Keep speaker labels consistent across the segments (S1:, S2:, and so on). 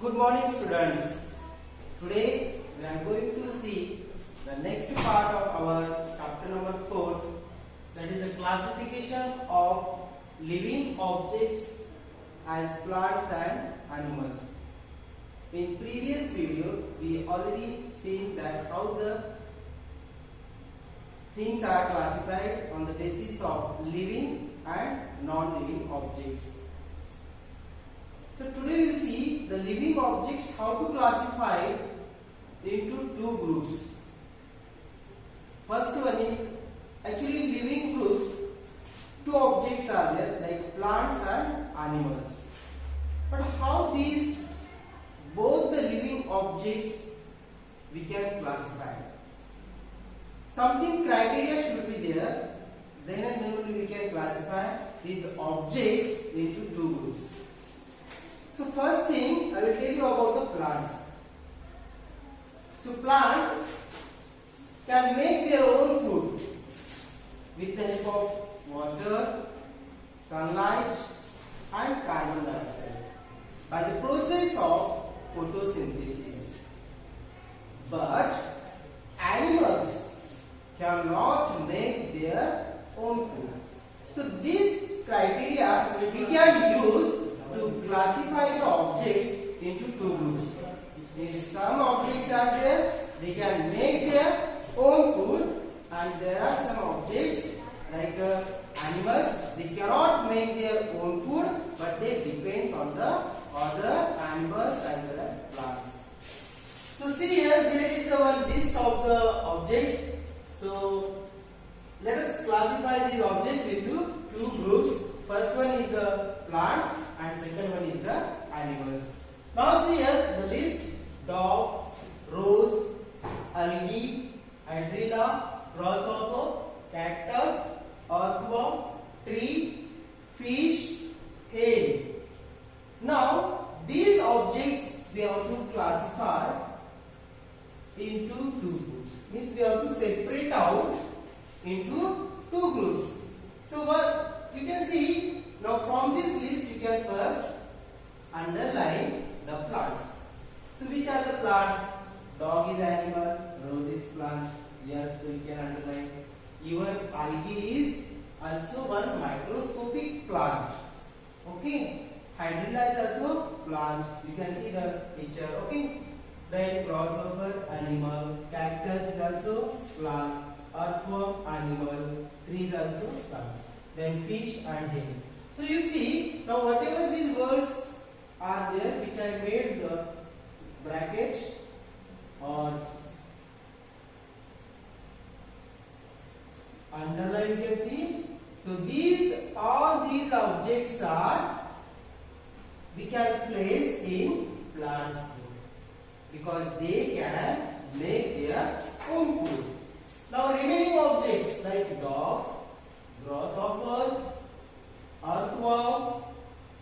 S1: Good morning, students. Today we are going to see the next part of our chapter number 4, that is the classification of living objects as plants and animals. In previous video we already seen that how the things are classified on the basis of living and non-living objects. So today we will see the living objects, how to classify into two groups. First one is actually living groups. Two objects are there, like plants and animals. But how these both the living objects we can classify? Something criteria should be there. Then and then only we can classify these objects into two groups. So first thing I will tell you about the plants. So plants can make their own food with the help of water, sunlight and carbon dioxide by the process of photosynthesis. But animals cannot make their own food. So these criteria we can use to classify the objects into two groups. If some objects are there, they can make their own food, and there are some objects like animals, they cannot make their own food, but they depend on the other animals as well as plants. So see here, there is the one list of the objects. So let us classify these objects into two groups. First one is the plants and second one is the animals. Now see here the list: dog, rose, algae, hydrilla, grasshopper, cactus, earthworm, tree, fish, hen. Now these objects we have to classify into two groups. Means we have to separate out into two groups. So what you can see now from this list, you can first underline the plants. So which are the plants? Dog is animal, rose is plant. Yes, so you can underline. Even algae is also one microscopic plant. Okay. Hydrilla is also plant. You can see the picture. Okay. Then grasshopper animal, cactus is also plant, earthworm animal, tree is also plant. Then fish and hen. So you see, now whatever these words are there, which I made the bracket or underline, you can see. So these all these objects are we can place in plants because they can make their own food. Now remaining objects like dogs, grasshoppers, earthworm,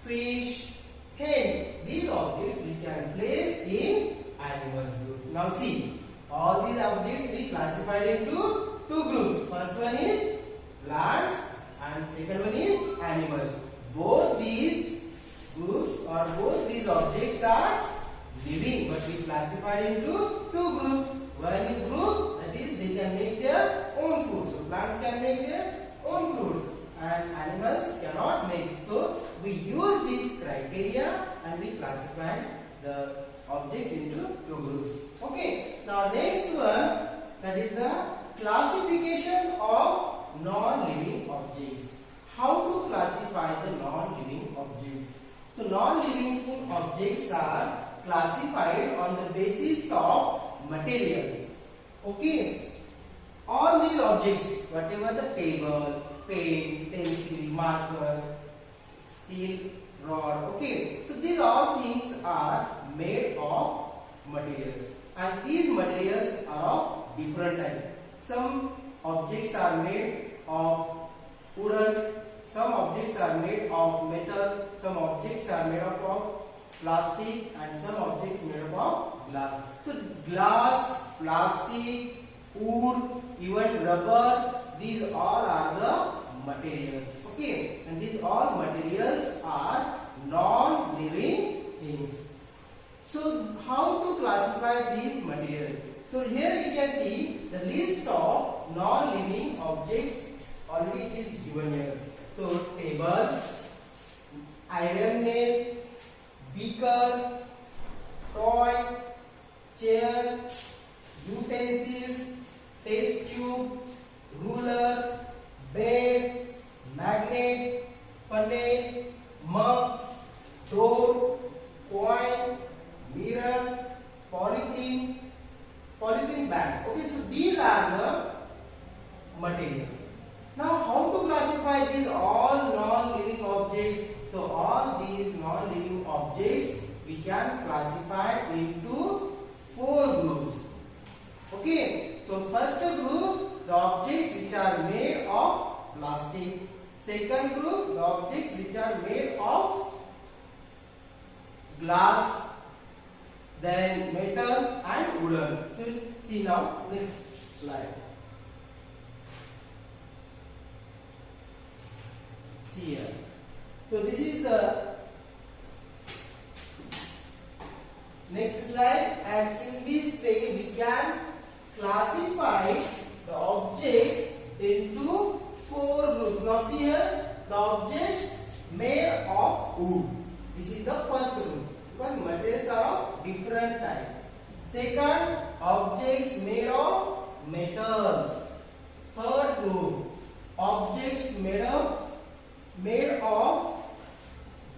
S1: fish, hen, these objects we can place in animals groups. Now see, all these objects we classified into two groups. First one is plants and second one is animals. Both these groups or both these objects are living, but we classified into two groups. One group, that is they can make their own food. So plants can make their own foods and animals cannot make. So we use these criteria and we classify the objects into two groups. Okay. Now next one, that is the classification of non-living objects. How to classify the non-living objects? So non-living objects are classified on the basis of materials. Okay. All these objects, whatever the table, pen, pencil, marker, steel rod, okay. So these all things are made of materials, and these materials are of different types. Some objects are made of wooden, some objects are made of metal, some objects are made up of plastic, and some objects made up of glass. So glass, plastic, wood, even rubber, these all are the materials. Okay, and these all materials are non-living things. So classify these materials? So here you can see the list of non-living objects already is given here. So table, iron nail, beaker, toy, chair, utensils, test tube, ruler, bed, magnet, funnel, mug, door, coin, mirror, polythene bag. Okay, so these are the materials. Now how to classify these all non-living objects? So all these non-living objects we can classify into 4 groups. Okay, so first group, the objects which are made of plastic. Second group, the objects which are made of glass, then metal and wooden. So we'll see now next slide. See here. So this is the next slide, and in this way we can classify the objects into 4 groups. Now see here, the objects made of wood. This is the first group because materials are of different type. Second, objects made of metals. Third group, objects made of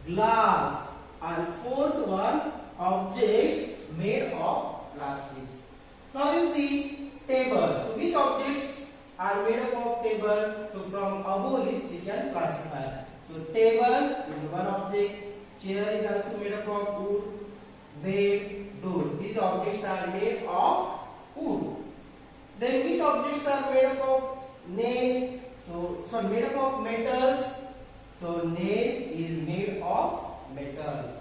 S1: glass. And fourth one, objects made of plastics. Now you see table. So which objects are made up of table? So from above list we can classify. So table is one object. Chair is also made up of wood. Bed, door. These objects are made of wood. Then which objects are made up of nail? So made up of metals. So nail is made of metal.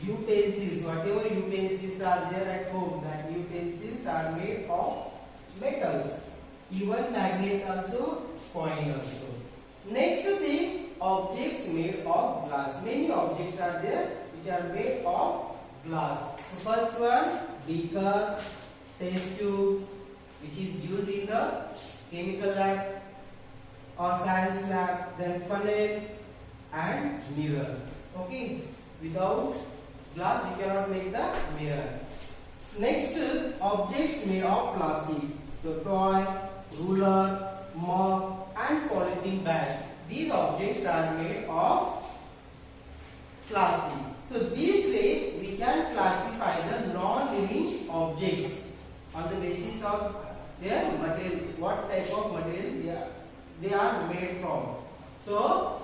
S1: Utensils, whatever utensils are there at home, that utensils are made of metals. Even magnet also, coin also. Next thing, objects made of glass. Many objects are there which are made of glass. So first one, beaker, test tube, which is used in the chemical lab or science lab. Then funnel and mirror. Okay, without glass we cannot make the mirror. Next, objects made of plastic. So toy, ruler, mug and polythene bag. These objects are made of plastic. So this way we can classify the non-living objects on the basis of their material, what type of material they are made from. So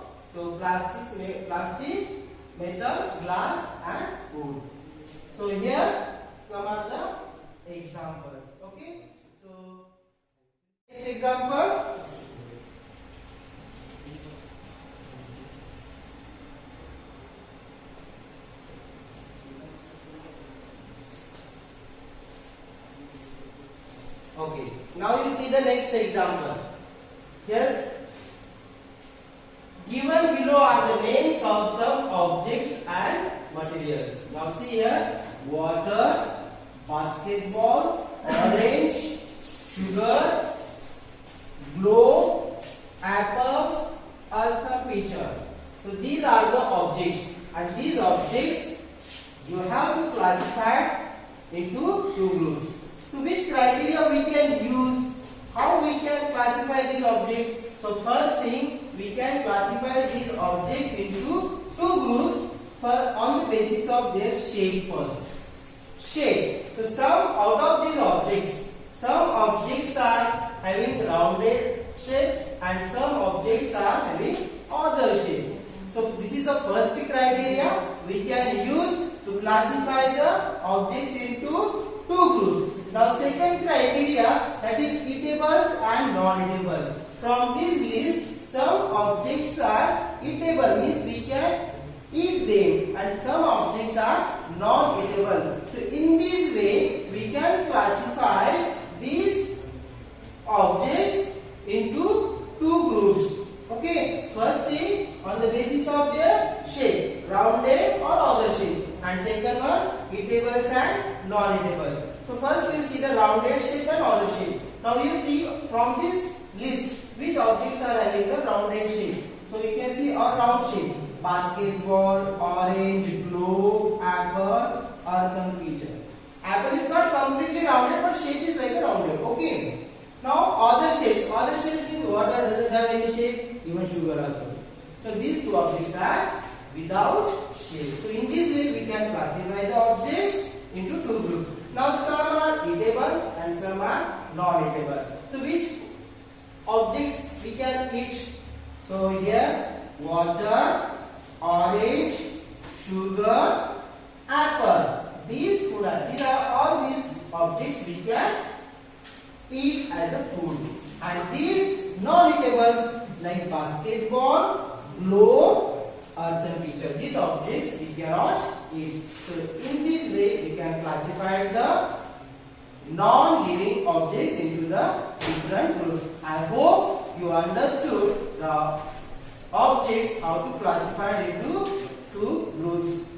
S1: plastics made plastic, metal, glass and wood. So here some are the examples. Okay. So next example. Okay. Now you see the next example. Here given below are the names of some objects and materials. Now see here, water, basketball, orange, sugar, globe, apple, earth pitcher. So these are the objects, and these objects you have to classify into 2 groups. So which criteria we can use? How we can classify these objects? So first thing, we can classify these objects into 2 groups on the basis of their shape first. Shape. So out of these objects, some objects are having rounded shape and some objects are having other shape. So this is the first criteria we can use to classify the objects into 2 groups. Now second criteria, that is eatables and non-eatables. From this list, some objects are eatable, means we can eat them, and some objects are non-eatable. So in this way we can classify these objects into 2 groups. Okay, first thing, on the basis of their shape, rounded or other shape, and second one eatables and non-eatable. So first we will see the rounded shape and oval shape. Now you see from this list which objects are having the rounded shape. So you can see a round shape: basketball, orange, globe, apple, earthen creature. Apple is not completely rounded, but shape is like a rounded. Okay. Now other shapes. Other shapes means water doesn't have any shape, even sugar also. So these two objects are without shape. So in this way we can classify the objects into two groups. Now some are eatable and some are non-eatable. So which objects we can eat? So here water, orange, sugar, apple. These are all these objects we can eat as a food. And these non-eatables like basketball, globe, earthen creature, these objects we cannot eat. So in this way we can classify the non-living objects into the different groups. I hope you understood the objects how to classify into two groups.